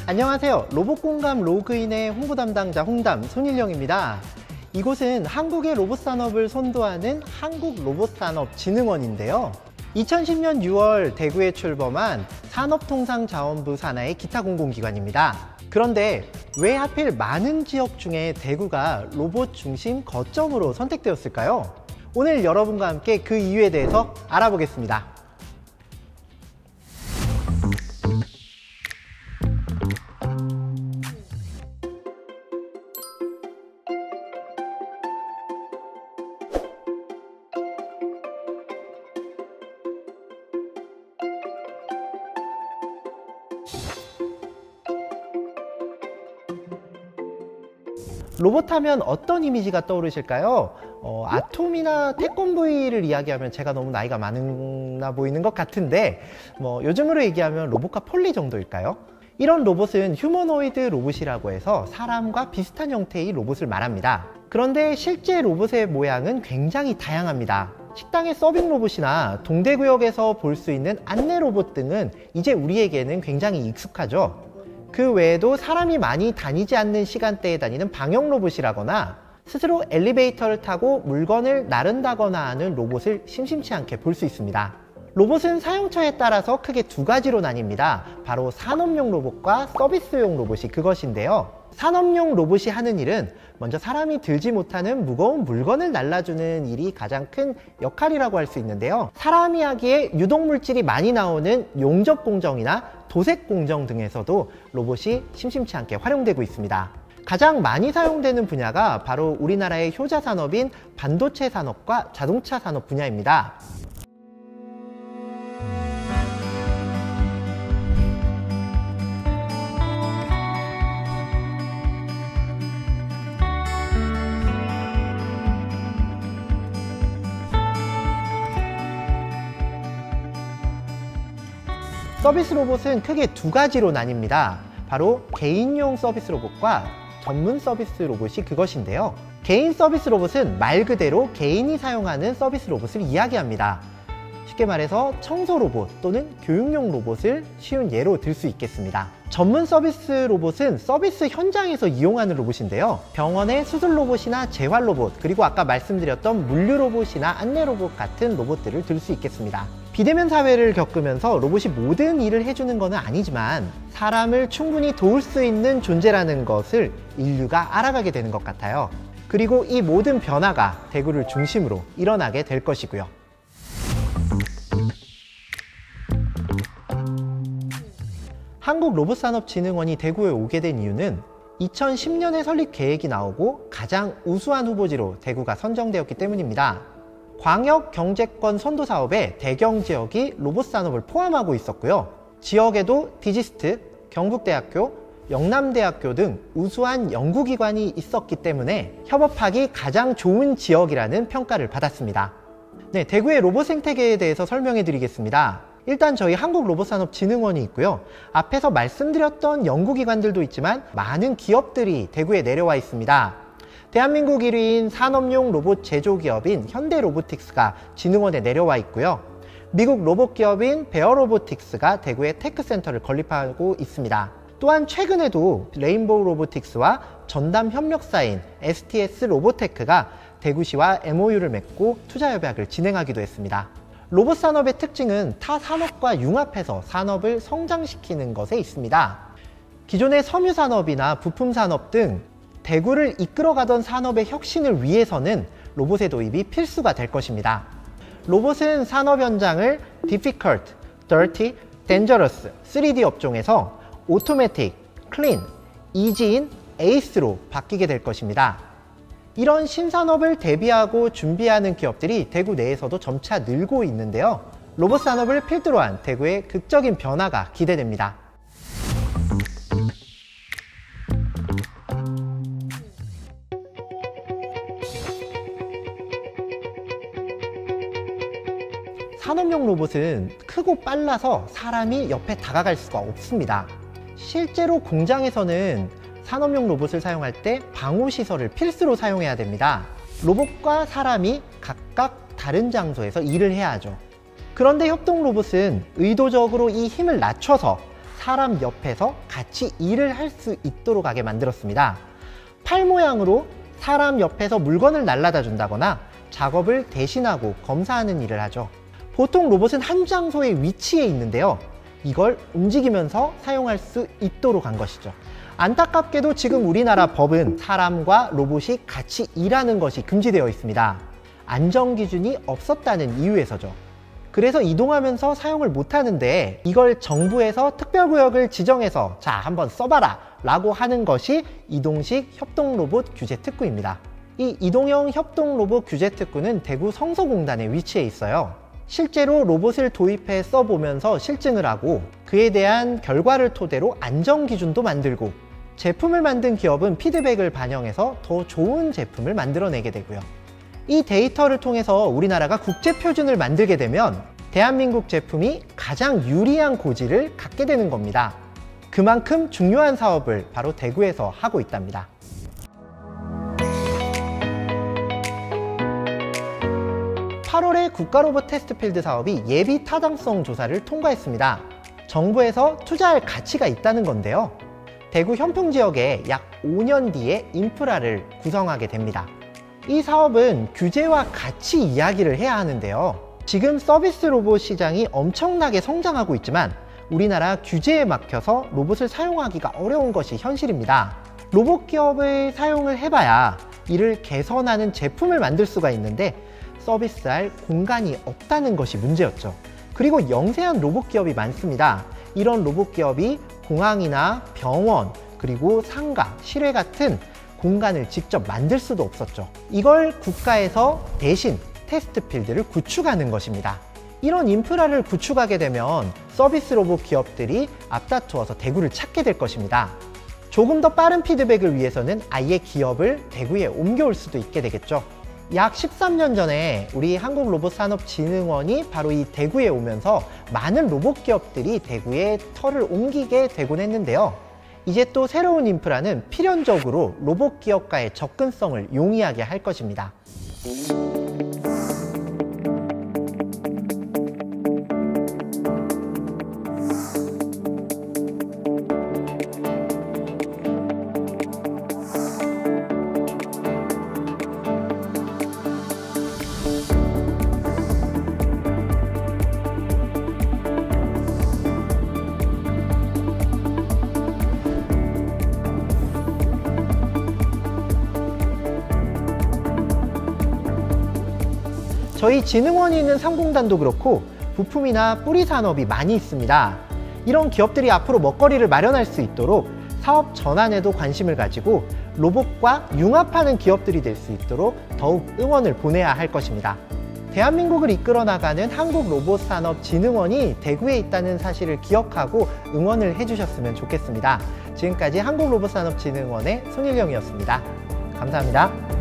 안녕하세요. 로봇공감 로그인의 홍보 담당자 홍담 손일영입니다. 이곳은 한국의 로봇 산업을 선도하는 한국로봇산업진흥원인데요. 2010년 6월 대구에 출범한 산업통상자원부 산하의 기타 공공기관입니다. 그런데 왜 하필 많은 지역 중에 대구가 로봇 중심 거점으로 선택되었을까요? 오늘 여러분과 함께 그 이유에 대해서 알아보겠습니다. 로봇 하면 어떤 이미지가 떠오르실까요? 아톰이나 태권브이를 이야기하면 제가 너무 나이가 많아 보이는 것 같은데 요즘으로 얘기하면 로봇과 폴리 정도일까요? 이런 로봇은 휴머노이드 로봇이라고 해서 사람과 비슷한 형태의 로봇을 말합니다. 그런데 실제 로봇의 모양은 굉장히 다양합니다. 식당의 서빙 로봇이나 동대구역에서 볼 수 있는 안내 로봇 등은 이제 우리에게는 굉장히 익숙하죠. 그 외에도 사람이 많이 다니지 않는 시간대에 다니는 방역 로봇이라거나 스스로 엘리베이터를 타고 물건을 나른다거나 하는 로봇을 심심치 않게 볼 수 있습니다. 로봇은 사용처에 따라서 크게 두 가지로 나뉩니다. 바로 산업용 로봇과 서비스용 로봇이 그것인데요. 산업용 로봇이 하는 일은 먼저 사람이 들지 못하는 무거운 물건을 날라주는 일이 가장 큰 역할이라고 할 수 있는데요. 사람이 하기에 유독물질이 많이 나오는 용접 공정이나 도색 공정 등에서도 로봇이 심심치 않게 활용되고 있습니다. 가장 많이 사용되는 분야가 바로 우리나라의 효자 산업인 반도체 산업과 자동차 산업 분야입니다. 서비스 로봇은 크게 두 가지로 나뉩니다. 바로 개인용 서비스 로봇과 전문 서비스 로봇이 그것인데요. 개인 서비스 로봇은 말 그대로 개인이 사용하는 서비스 로봇을 이야기합니다. 쉽게 말해서 청소 로봇 또는 교육용 로봇을 쉬운 예로 들 수 있겠습니다. 전문 서비스 로봇은 서비스 현장에서 이용하는 로봇인데요. 병원의 수술 로봇이나 재활 로봇, 그리고 아까 말씀드렸던 물류 로봇이나 안내 로봇 같은 로봇들을 들 수 있겠습니다. 비대면 사회를 겪으면서 로봇이 모든 일을 해주는 것은 아니지만 사람을 충분히 도울 수 있는 존재라는 것을 인류가 알아가게 되는 것 같아요. 그리고 이 모든 변화가 대구를 중심으로 일어나게 될 것이고요. 한국로봇산업진흥원이 대구에 오게 된 이유는 2010년에 설립 계획이 나오고 가장 우수한 후보지로 대구가 선정되었기 때문입니다. 광역 경제권 선도 사업에 대경 지역이 로봇 산업을 포함하고 있었고요. 지역에도 디지스트, 경북대학교, 영남대학교 등 우수한 연구기관이 있었기 때문에 협업하기 가장 좋은 지역이라는 평가를 받았습니다. 네, 대구의 로봇 생태계에 대해서 설명해 드리겠습니다. 일단 저희 한국로봇산업진흥원이 있고요. 앞에서 말씀드렸던 연구기관들도 있지만 많은 기업들이 대구에 내려와 있습니다. 대한민국 1위인 산업용 로봇 제조기업인 현대로보틱스가 진흥원에 내려와 있고요. 미국 로봇 기업인 베어로보틱스가 대구에 테크센터를 건립하고 있습니다. 또한 최근에도 레인보우 로보틱스와 전담 협력사인 STS 로보테크가 대구시와 MOU를 맺고 투자협약을 진행하기도 했습니다. 로봇 산업의 특징은 타 산업과 융합해서 산업을 성장시키는 것에 있습니다. 기존의 섬유 산업이나 부품 산업 등 대구를 이끌어가던 산업의 혁신을 위해서는 로봇의 도입이 필수가 될 것입니다. 로봇은 산업 현장을 difficult, dirty, dangerous 3D 업종에서 automatic, clean, easy인 ACE로 바뀌게 될 것입니다. 이런 신산업을 대비하고 준비하는 기업들이 대구 내에서도 점차 늘고 있는데요. 로봇 산업을 필두로 한 대구의 극적인 변화가 기대됩니다. 산업용 로봇은 크고 빨라서 사람이 옆에 다가갈 수가 없습니다. 실제로 공장에서는 산업용 로봇을 사용할 때 방호시설을 필수로 사용해야 됩니다. 로봇과 사람이 각각 다른 장소에서 일을 해야 하죠. 그런데 협동 로봇은 의도적으로 이 힘을 낮춰서 사람 옆에서 같이 일을 할 수 있도록 하게 만들었습니다. 팔 모양으로 사람 옆에서 물건을 날라다 준다거나 작업을 대신하고 검사하는 일을 하죠. 보통 로봇은 한 장소에 위치해 있는데요. 이걸 움직이면서 사용할 수 있도록 한 것이죠. 안타깝게도 지금 우리나라 법은 사람과 로봇이 같이 일하는 것이 금지되어 있습니다. 안전기준이 없었다는 이유에서죠. 그래서 이동하면서 사용을 못하는데 이걸 정부에서 특별구역을 지정해서 자, 한번 써봐라 라고 하는 것이 이동식 협동로봇 규제특구입니다. 이 이동형 협동로봇 규제특구는 대구 성서공단에 위치해 있어요. 실제로 로봇을 도입해 써보면서 실증을 하고 그에 대한 결과를 토대로 안전기준도 만들고 제품을 만든 기업은 피드백을 반영해서 더 좋은 제품을 만들어내게 되고요. 이 데이터를 통해서 우리나라가 국제표준을 만들게 되면 대한민국 제품이 가장 유리한 고지를 갖게 되는 겁니다. 그만큼 중요한 사업을 바로 대구에서 하고 있답니다. (8월에) 국가로봇 테스트필드 사업이 예비 타당성 조사를 통과했습니다. 정부에서 투자할 가치가 있다는 건데요. 대구 현풍 지역에 약 5년 뒤에 인프라를 구성하게 됩니다. 이 사업은 규제와 같이 이야기를 해야 하는데요. 지금 서비스 로봇 시장이 엄청나게 성장하고 있지만 우리나라 규제에 막혀서 로봇을 사용하기가 어려운 것이 현실입니다. 로봇 기업을 사용을 해봐야 이를 개선하는 제품을 만들 수가 있는데 서비스할 공간이 없다는 것이 문제였죠. 그리고 영세한 로봇 기업이 많습니다. 이런 로봇 기업이 공항이나 병원, 그리고 상가, 실외 같은 공간을 직접 만들 수도 없었죠. 이걸 국가에서 대신 테스트 필드를 구축하는 것입니다. 이런 인프라를 구축하게 되면 서비스 로봇 기업들이 앞다투어서 대구를 찾게 될 것입니다. 조금 더 빠른 피드백을 위해서는 아예 기업을 대구에 옮겨올 수도 있게 되겠죠. 약 13년 전에 우리 한국로봇산업진흥원이 바로 이 대구에 오면서 많은 로봇 기업들이 대구에 터를 옮기게 되곤 했는데요. 이제 또 새로운 인프라는 필연적으로 로봇 기업과의 접근성을 용이하게 할 것입니다. 저희 진흥원이 있는 상공단도 그렇고 부품이나 뿌리 산업이 많이 있습니다. 이런 기업들이 앞으로 먹거리를 마련할 수 있도록 사업 전환에도 관심을 가지고 로봇과 융합하는 기업들이 될 수 있도록 더욱 응원을 보내야 할 것입니다. 대한민국을 이끌어 나가는 한국로봇산업진흥원이 대구에 있다는 사실을 기억하고 응원을 해주셨으면 좋겠습니다. 지금까지 한국로봇산업진흥원의 손일영이었습니다. 감사합니다.